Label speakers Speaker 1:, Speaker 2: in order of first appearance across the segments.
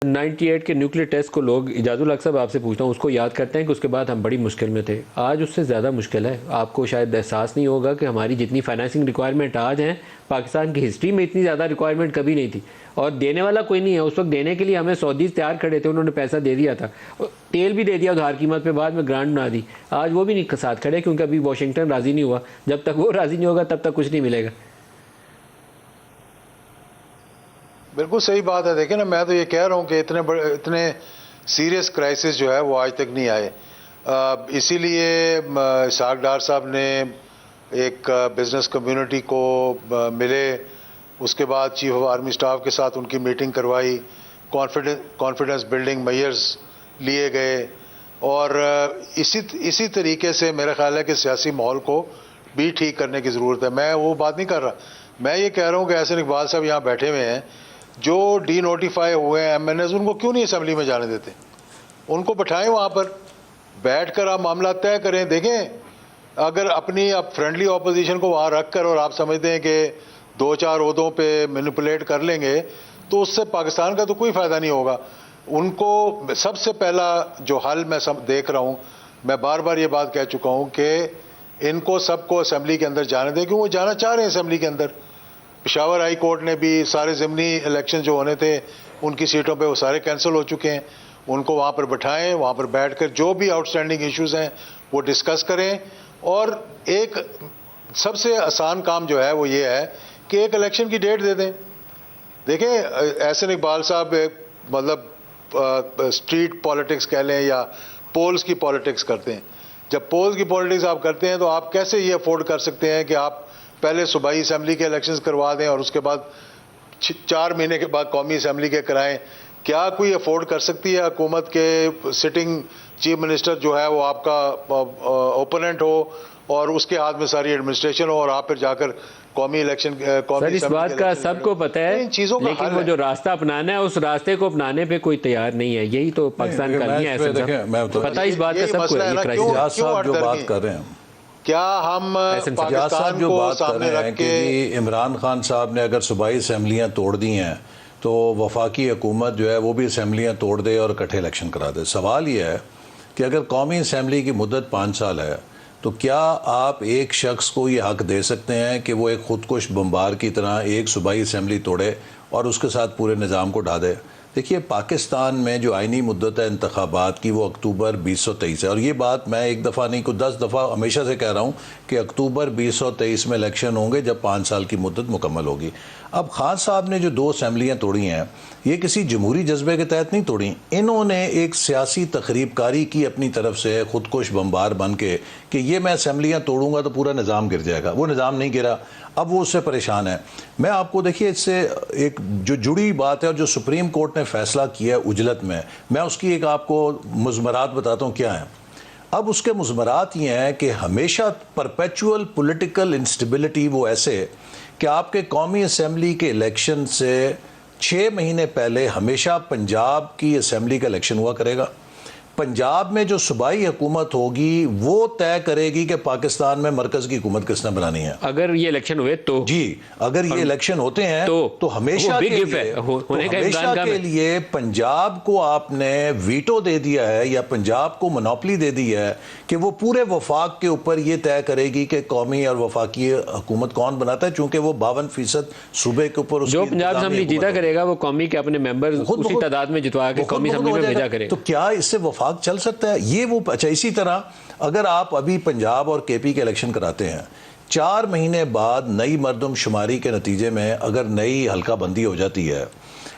Speaker 1: 98 के nuclear test को लोग, इजाजुल हक साहब आपसे पूछता हूँ, उसको याद करते हैं कि उसके बाद हम बड़ी मुश्किल में थे। आज उससे ज़्यादा मुश्किल है। आपको शायद एहसास नहीं होगा कि हमारी जितनी फाइनेंसिंग रिक्वायरमेंट आज हैं, पाकिस्तान की हिस्ट्री में इतनी ज़्यादा रिक्वायरमेंट कभी नहीं थी। और देने वाला कोई नहीं है। उस वक्त देने के लिए हमें सऊदीज़ तैयार खड़े थे, उन्होंने पैसा दे दिया था, तेल भी दे दिया उधार कीमत पे, बाद में ग्रांट बना दी। आज वो भी नहीं साथ खड़े क्योंकि अभी वाशिंगटन राज़ी नहीं हुआ। जब तक वो राज़ी नहीं होगा तब तक कुछ नहीं मिलेगा।
Speaker 2: बिल्कुल सही बात है। देखें ना, मैं तो ये कह रहा हूँ कि इतने सीरियस क्राइसिस जो है वो आज तक नहीं आए। इसीलिए इसहाक डार साहब ने एक बिजनेस कम्युनिटी को मिले, उसके बाद चीफ ऑफ आर्मी स्टाफ के साथ उनकी मीटिंग करवाई, कॉन्फिडेंस बिल्डिंग मेजर्स लिए गए, और इसी तरीके से मेरा ख्याल है कि सियासी माहौल को भी ठीक करने की ज़रूरत है। मैं वो बात नहीं कर रहा, मैं ये कह रहा हूँ कि एहसन इकबाल साहब यहाँ बैठे हुए हैं, जो डी नोटिफाई हुए हैं MNAs, उनको क्यों नहीं असेंबली में जाने देते? उनको बिठाएं वहाँ पर, बैठ कर आप मामला तय करें। देखें, अगर अपनी आप फ्रेंडली ऑपोजिशन को वहाँ रख कर और आप समझते हैं कि 2-4 ओहदों पे मैनिपुलेट कर लेंगे, तो उससे पाकिस्तान का तो कोई फ़ायदा नहीं होगा। उनको सबसे पहला जो हल मैं देख रहा हूँ, मैं बार बार ये बात कह चुका हूँ कि इनको सबको असेंबली के अंदर जाने दें, क्योंकि वो जाना चाह रहे हैं असेंबली के अंदर। पेशावर हाई कोर्ट ने भी सारे ज़िमनी इलेक्शन जो होने थे उनकी सीटों पे वो सारे कैंसिल हो चुके हैं। उनको वहाँ पर बिठाएं, वहाँ पर बैठकर जो भी आउटस्टैंडिंग इश्यूज़ हैं वो डिस्कस करें। और एक सबसे आसान काम जो है वो ये है कि एक इलेक्शन की डेट दे दें। देखें, एहसन इकबाल साहब मतलब स्ट्रीट पॉलिटिक्स कह लें या पोल्स की पॉलिटिक्स करते हैं। जब पोल्स की पॉलिटिक्स आप करते हैं तो आप कैसे ये अफोर्ड कर सकते हैं कि आप पहले सूबाई असेंबली के इलेक्शंस करवा दें और उसके बाद 4 महीने के बाद कौमी असेंबली के कराएं? क्या कोई अफोर्ड कर सकती है हुकूमत के सिटिंग चीफ मिनिस्टर जो है वो आपका ओपोनेंट हो और उसके हाथ में सारी एडमिनिस्ट्रेशन हो और आप फिर जाकर कौमी इलेक्शन
Speaker 1: सर, इस बात का सबको पता है, लेकिन वो जो रास्ता अपनाना है उस रास्ते को अपनाने पे कोई तैयार नहीं है। यही तो पाकिस्तान का नहीं है। पता इस बात का सबको है।
Speaker 3: जो बात कर रहे हैं,
Speaker 2: क्या हम पाकिस्तान
Speaker 3: जो
Speaker 2: को
Speaker 3: बात कर
Speaker 2: सामने
Speaker 3: रहे हैं
Speaker 2: रख
Speaker 3: कि
Speaker 2: के
Speaker 3: इमरान खान साहब ने अगर सूबाई असम्बलियाँ तोड़ दी हैं तो वफाकी हुकूमत जो है वो भी असम्बलियाँ तोड़ दे और इकट्ठे इलेक्शन करा दे। सवाल ये है कि अगर कौमी असम्बली की मुद्दत 5 साल है तो क्या आप एक शख्स को ये हक दे सकते हैं कि वो एक खुदकुश बम्बार की तरह एक सूबाई असम्बली तोड़े और उसके साथ पूरे निज़ाम को ढा दे? देखिए, पाकिस्तान में जो आइनी मुद्दत है इंतखाबात की वो अक्टूबर 2023 है, और ये बात मैं एक दफ़ा नहीं को 10 दफ़ा हमेशा से कह रहा हूँ कि अक्टूबर 2023 में इलेक्शन होंगे जब 5 साल की मुद्दत मुकम्मल होगी। अब खान साहब ने जो 2 असम्बलियाँ तोड़ी हैं ये किसी जमहूरी जज्बे के तहत नहीं तोड़ी, इन्होंने एक सियासी तकरीबकारी की अपनी तरफ से खुदकुश बम्बार बन के कि ये मैं असम्बलियाँ तोड़ूंगा तो पूरा निज़ाम गिर जाएगा। वो निज़ाम नहीं गिरा, अब वो उससे परेशान है। मैं आपको देखिए इससे एक जो जुड़ी बात है और जो सुप्रीम कोर्ट ने फैसला किया है उजलत में, मैं उसकी एक आपको मुज़मरात बताता हूँ क्या है। अब उसके मुज़मरात ये हैं कि हमेशा परपेचुअल पॉलिटिकल इंस्टेबिलिटी वो ऐसे कि आपके कौमी असम्बली के इलेक्शन से 6 महीने पहले हमेशा पंजाब की असम्बली का इलेक्शन हुआ करेगा। पंजाब में जो सूबाई हुकूमत होगी वो तय करेगी कि पाकिस्तान में मरकज की हुकूमत किसने बनानी है।
Speaker 1: अगर ये इलेक्शन हुए तो
Speaker 3: जी, अगर ये इलेक्शन होते हैं तो हमेशा के लिए पंजाब को आपने वीटो दे दिया है या पंजाब को मोनोपली दे दी है कि वो पूरे वफाक के ऊपर ये तय करेगी कि कौमी और वफाकी हुकूमत कौन बनाता है, चूंकि वो 52% सूबे के ऊपर
Speaker 1: जो पंजाब असेंबली जीता करेगा वो कौमी के अपने मेंबर उसी तादाद में जितवा के कौमी असेंबली में भेजा करेगा।
Speaker 3: तो क्या इससे वफाक चल सकता है? ये वो अच्छा, इसी तरह अगर आप अभी पंजाब और KP के इलेक्शन कराते हैं, 4 महीने बाद नई मर्दमशुमारी के नतीजे में अगर नई हल्का बंदी हो जाती है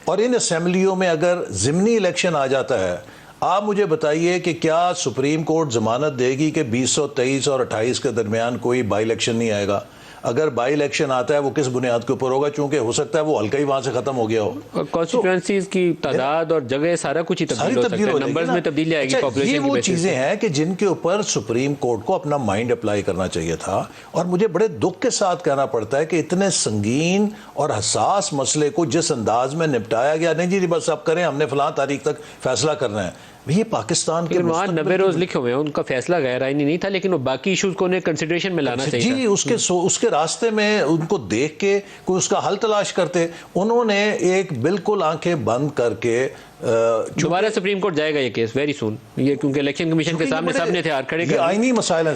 Speaker 3: और इन असेंबलियों में अगर ज़िमनी इलेक्शन आ जाता है, आप मुझे बताइए कि क्या सुप्रीम कोर्ट जमानत देगी कि 2023 और 28 के दरमियान कोई बाई इलेक्शन नहीं आएगा? अगर बाई इलेक्शन आता है वो किस बुनियाद के ऊपर होगा? चूंकि हो सकता है वो हल्का ही वहां से खत्म हो गया हो।
Speaker 1: कॉन्स्टिट्यूएंसीज की तादाद और जगह सारा कुछ ही तब्दील हो सकता है, नंबर्स में तब्दीली आएगी।
Speaker 3: अच्छा, ये वो चीजें हैं कि जिनके ऊपर सुप्रीम कोर्ट को अपना माइंड अप्लाई करना चाहिए था। और मुझे बड़े दुख के साथ कहना पड़ता है कि इतने संगीन और हसास मसले को जिस अंदाज में निपटाया गया, नहीं जी बस अब करें, हमने फलां तारीख तक फैसला करना है, ये पाकिस्तान के
Speaker 1: लेकिन वहाँ
Speaker 3: मुस्तकबिल
Speaker 1: 90 रोज लिखे हुए हैं, उनका फैसला गैर आईनी नहीं था, लेकिन वो बाकी इश्यूज को उन्हें कंसिडरेशन में लाना चाहिए
Speaker 3: जी, उसके रास्ते में उनको देख के कोई उसका हल तलाश करते। उन्होंने एक बिल्कुल आंखें बंद करके
Speaker 1: दोबारा सुप्रीम कोर्ट जाएगा ये केस वेरी सून, ये क्योंकि इलेक्शन कमीशन के सामने सबने हथियार खड़े कर
Speaker 3: आईनी मसाइल है।